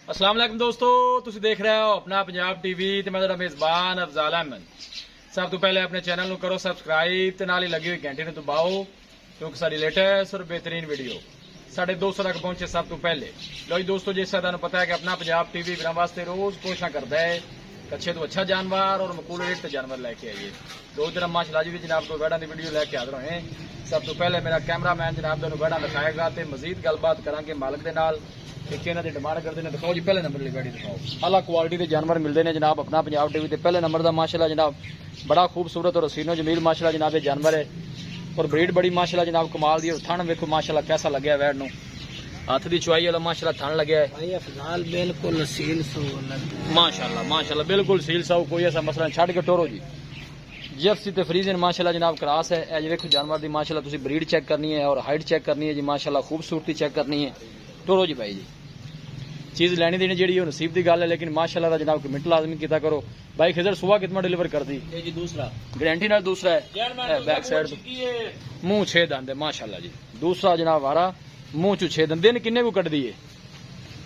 अस्सलाम वालेकुम दोस्तों, ਤੁਸੀਂ ਦੇਖ ਰਹੇ ਹੋ ਆਪਣਾ ਪੰਜਾਬ ਟੀਵੀ ਤੇ ਮੈਂ ਤੁਹਾਡਾ ਮੇਜ਼ਬਾਨ ਅਫਜ਼ਾਲ ਅਹਿਮਦ। ਸਭ ਤੋਂ ਪਹਿਲੇ ਆਪਣੇ ਚੈਨਲ ਨੂੰ ਕਰੋ ਸਬਸਕ੍ਰਾਈਬ ਤੇ ਨਾਲ ਹੀ ਲੱਗੀ ਹੋਈ ਘੰਟੀ ਨੂੰ ਦਬਾਓ ਕਿਉਂਕਿ ਸਾਡੀ ਲੇਟੈਸਟ ਔਰ ਬਿਹਤਰੀਨ ਵੀਡੀਓ ਸਾਡੇ ਦੋਸਤਾਂ ਤੱਕ ਪਹੁੰਚੇ ਸਭ ਤੋਂ ਪਹਿਲੇ। ਲੋ ਜੀ ਦੋਸਤੋ, ਜਿਸ ਤਰ੍ਹਾਂ ਤੁਹਾਨੂੰ ਪਤਾ ਹੈ ਕਿ ਆਪਣਾ ਪੰਜਾਬ ਟੀਵੀ ਵੀਰਾਂ ਵਾਸਤੇ ਰੋਜ਼ ਕੋਸ਼ਿਸ਼ਾਂ ਕਰਦਾ ਹੈ कि अच्छे तो अच्छा जानवर और मकबूल रेट से जानवर लेके आइए। दो दिन माशाल्लाह जी भी जनाब को वेड़ा की वीडियो लेके हाजिर होए। सब तो पहले मेरा कैमरामैन जनाब तुहानू वेड़ा दिखाएगा तो मजीद गलबात करांगे मालिक दे नाल कि इन्हां दी डिमांड करदे ने। दिखाओ जी पहले नंबर वाली वेड़ी दिखाओ। आला क्वालिटी के जानवर मिलते हैं जनाब अपना पंजाब टीवी ते। पहले नंबर का माशाल्लाह जनाब बड़ा खूबसूरत और हसीनो जमील माशाल्लाह जनाब ये जानवर है और ब्रीड बड़ी माशाल्लाह जनाब कमाल दी। और थन वेखो माशाल्लाह कैसा लगे वैड़ नू, हाथ की चुआई वाला माशाल्लाह थन लगे है बिल्कुल सील सो माशाल्लाह माशाल्लाह बिल्कुल सील साउ, कोई ऐसा मसला छड़ के टोरो जी। जर्सी ते फ्रीजन माशाल्लाह जनाब क्रास है। ए देखो जानवर दी माशाल्लाह तुसी ब्रीड चेक करनी है और हाइट चेक करनी है जी, माशाल्लाह खूबसूरती चेक करनी है। टोरो जी भाई जी, चीज लैनी देनी जी नसीब की गल है, लेकिन माशाल्लाह दा जनाब कमेंट लाजमी किया करो। भाई खिजर सुबह कितना डिलीवर कर दी जी? दूसरा गारंटी नाल दूसरा है बैक साइड मुंह 6 दंद है माशाल्लाह जी। दूसरा जनाब वारा मुंह चू 6 दंद। दिन किन्ने को कट दिए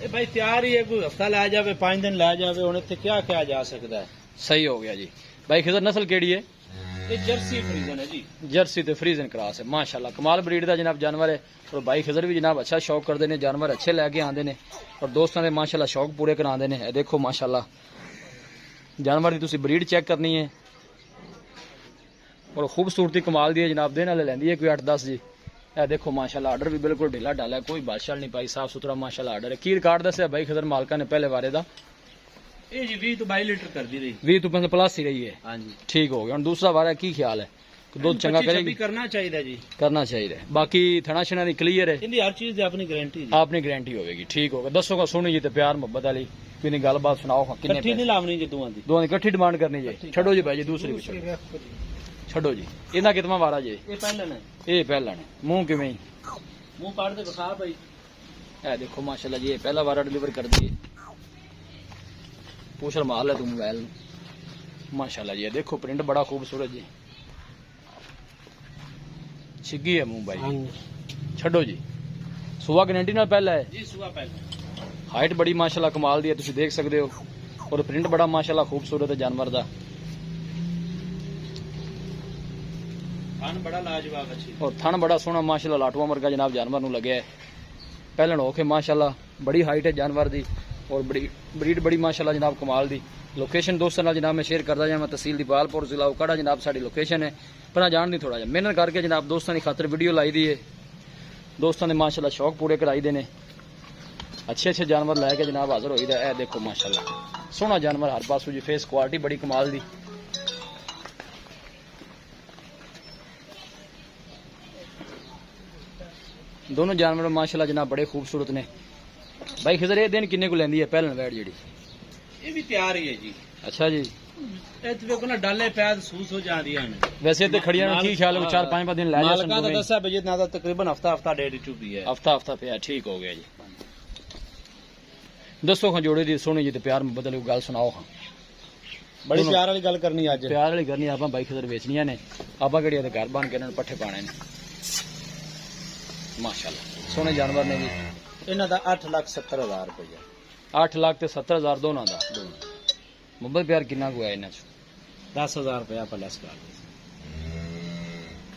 भाई तैयार ही है, कोई हफ्ता लै जावे 5 दिन लै जावे, हुण इत्थे क्या क्या जा सकदा है। सही हो गया जी। भाई खिजर नस्ल केड़ी है? ये जर्सी फ्रीजन है जी। जर्सी ते फ्रीजन क्रॉस है माशाल्लाह, कमाल ब्रीड का जनाब जानवर है। और भाई खिजर भी जनाब अच्छा शौक करते हैं, जानवर अच्छे लैके आते हैं और दोस्तों के माशाल्लाह शौक पूरे कराते हैं। देखो माशाल्लाह जानवर की तुसी ब्रीड चेक करनी है और खूबसूरती कमाल दी है जनाब। दिन वाले लैंदी है कोई 8-10 जी। ए देखो माशाल्लाह आर्डर भी बिल्कुल ढीला ढाला है, कोई बादशाह नहीं पाई, साफ सुथरा माशाल्लाह आर्डर है। की रिकॉर्ड दस भाई खिजर मालका ने पहले बारे दा? ये जी 20 तो 22 लीटर कर दी रही, 20 तो प्लस ही रही है। हाँ जी ठीक हो गया। और दूसरा बार की ख्याल है? दूध चंगा करेगी? करना चाहिए जी, करना चाहिए। बाकी थना शना दी क्लियर है, इनकी हर चीज दी अपनी गारंटी जी। आपनी गारंटी होगी। ठीक होगा। दसो का सुनी जी ते प्यार मोहब्बत वाली किन्नी गलबात सुनाओ। किन्ने इकट्ठी नहीं लावनी जी, दोवां दी इकट्ठी डिमांड करनी जी। छड़ो जी भाई जी, दूसरी भी छड़ो जी। इन्ना कितना वारा जी? ये पहला ने, ये पहला ने। मुंह किवें मुंह काट दे बखा भाई। ए देखो माशाल्लाह जी, ये पहला वारा डिलीवर कर दिए। पूछल माल है तू मोबाइल माशाल्लाह जी। देखो प्रिंट बड़ा खूबसूरत जी, छिगी है मुंह भाई। छड़ो जी। सुबह गारंटी नाल पहला है जी, सुबह पहला। हाइट बड़ी माशाल्लाह कमाल दी है, तुसी देख सकते हो। और प्रिंट बड़ा माशाल्लाह खूबसूरत है जानवर दा। थन बड़ा लाजवाब अच्छी और थन बड़ा सोहना माशाल्लाह लाटवा वर्गा जनाब जानवर नू लगे है। पहलन होके माशाल्लाह बड़ी हाइट है जानवर दी और ब्रीड बड़ी माशाल्लाह जनाब कमाल दी। लोकेशन दोस्तों नाल जनाब मैं शेयर करदा जावां। तहसील दीपालपुर जिला उकाड़ा जनाब साडी लोकेशन है। पर जान दी थोड़ा जा मेहनत करके जनाब दोस्तों की खातर वीडियो लाई दी है। दोस्तों ने माशाल्लाह शौक पूरे कराई दे ने। अच्छे अच्छे जानवर लैके जनाब हाजिर होई दा। ए देखो माशाल्लाह सोहना जानवर हर पासों जी, फेस क्वालिटी बड़ी कमाल दी। दोनों जानवर माशाल्लाह जनाब बड़े खूबसूरत ने। भाई खिजर ये दिन किन्ने को लेंदी है पहलन वैड़ जेड़ी? ये भी तैयार ही है जी। अच्छा जी। इत्थे देखो ना डाले पैद सूस हो जांदियां ने। वैसे ते खड़ियां ने की ख्याल है 4-5 दिन लै मालका दा दसा बजे ना तकरीबन हफ्ता डेढ़ चुपी है। हफ्ता पे ठीक हो गया जी। दसो खां जोड़े दी सोनी जी ते प्यार में बदल गल सुनाओ खां। बड़ी प्यार वाली गल करनी अज। प्यार वाली करनी आपां भाई खिजर बेचनियां ने, आपां केड़ी घर बन के इन्हां पट्ठे पाने ने माशाल्लाह। सोने जानवर ने जी। इन्हां दा 8,70,000 रुपया। 8,70,000 दोनों दा। मोहब्बत प्यार कितना को है इन्हां च? 10,000 रुपया प्लस कर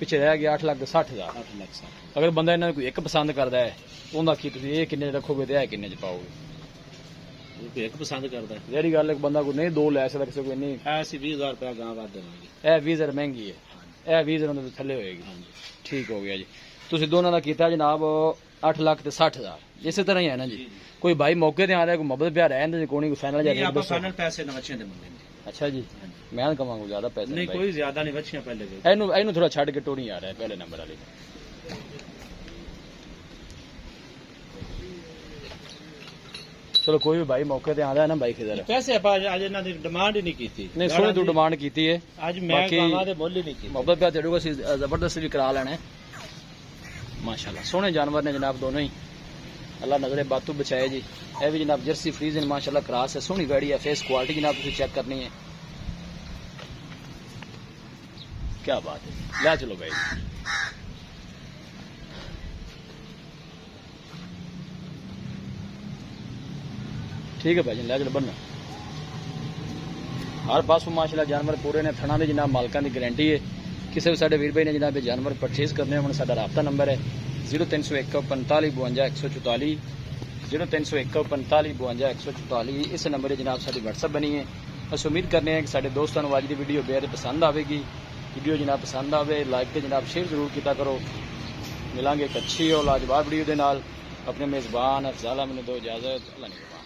पिछे रह गया 8,60,000। 8,60,000। अगर बंदा इन्हां कोई एक पसंद करदा है उहदा की तुसीं ये किन्ने रखोगे ते ए किन्ने च पाओगे? कोई एक पसंद करदा है जेहड़ी गल एक बंदा को नहीं दो लै सकदा किसी को नहीं। ऐसी 20,000 रुपया गांव वाद देवांगे। ए 20,000 महंगी है, ए 20,000 दे थल्ले होएगी। ठीक हो गया जी। तुसीं दोनों दा कीता जनाब 8,60,000। इस तरह ही है ना जी। कोई भाई मौके ते आ रहा है, कोई मोहब्बत प्यार है इंदे कोई नहीं फाइनल जा आप फाइनल पैसे न बच्चियां दे मंगेंगे। अच्छा जी। मैं कमांगा ज्यादा पैसे नहीं कोई ज्यादा नहीं, बच्चियां पहले दे। एनू थोड़ा छड़ के टोरी आ रहा है पहले नंबर वाली। चलो कोई भी भाई मौके ते आंदा है ना भाई खिजर पैसे आज इन्हां दी डिमांड ही नहीं कीती। नहीं सोनी तू डिमांड कीती है आज मैं गावां दे मुੱਲ ही नहीं कीती। मोहब्बत प्यार तेरे को जबरदस्त भी करा लेना है माशाल्लाह। सोहने जानवर ने जनाब दोनों ही, अल्लाह नजरे बातू बचाए जी। ए भी जनाब जर्सी फ्रीजन माशाल्लाह क्रास है, सोहनी वैड़ी है। फेस क्वालिटी जनाब तुसीं चेक करनी है। क्या बात है। ले चलो भाई। ठीक है भाईजान, लै चलो बनना। हर पासों माशाल्लाह जानवर पूरे ने, थणा दे जनाब मालकां दी गारंटी है। किसी भी साडे वीर भाई ने जनाब जानवर परचेज करने होण, साडा राबता नंबर है 0301 45 52 144, 0301 45 52 144। इस नंबर पर जनाब साडी व्हाट्सएप बनी है। अस उम्मीद करने हैं कि साडे दोस्तों को अज की वीडियो बेहद पसंद आएगी। वीडियो जनाब पसंद आवे लाइक तो जनाब शेयर जरूर किया करो। मिलांगे एक अच्छी और लाजवाब वीडियो के नाल। अपने मेज़बान अफजाल अहमद ने दो इजाजत। अल्लाह ने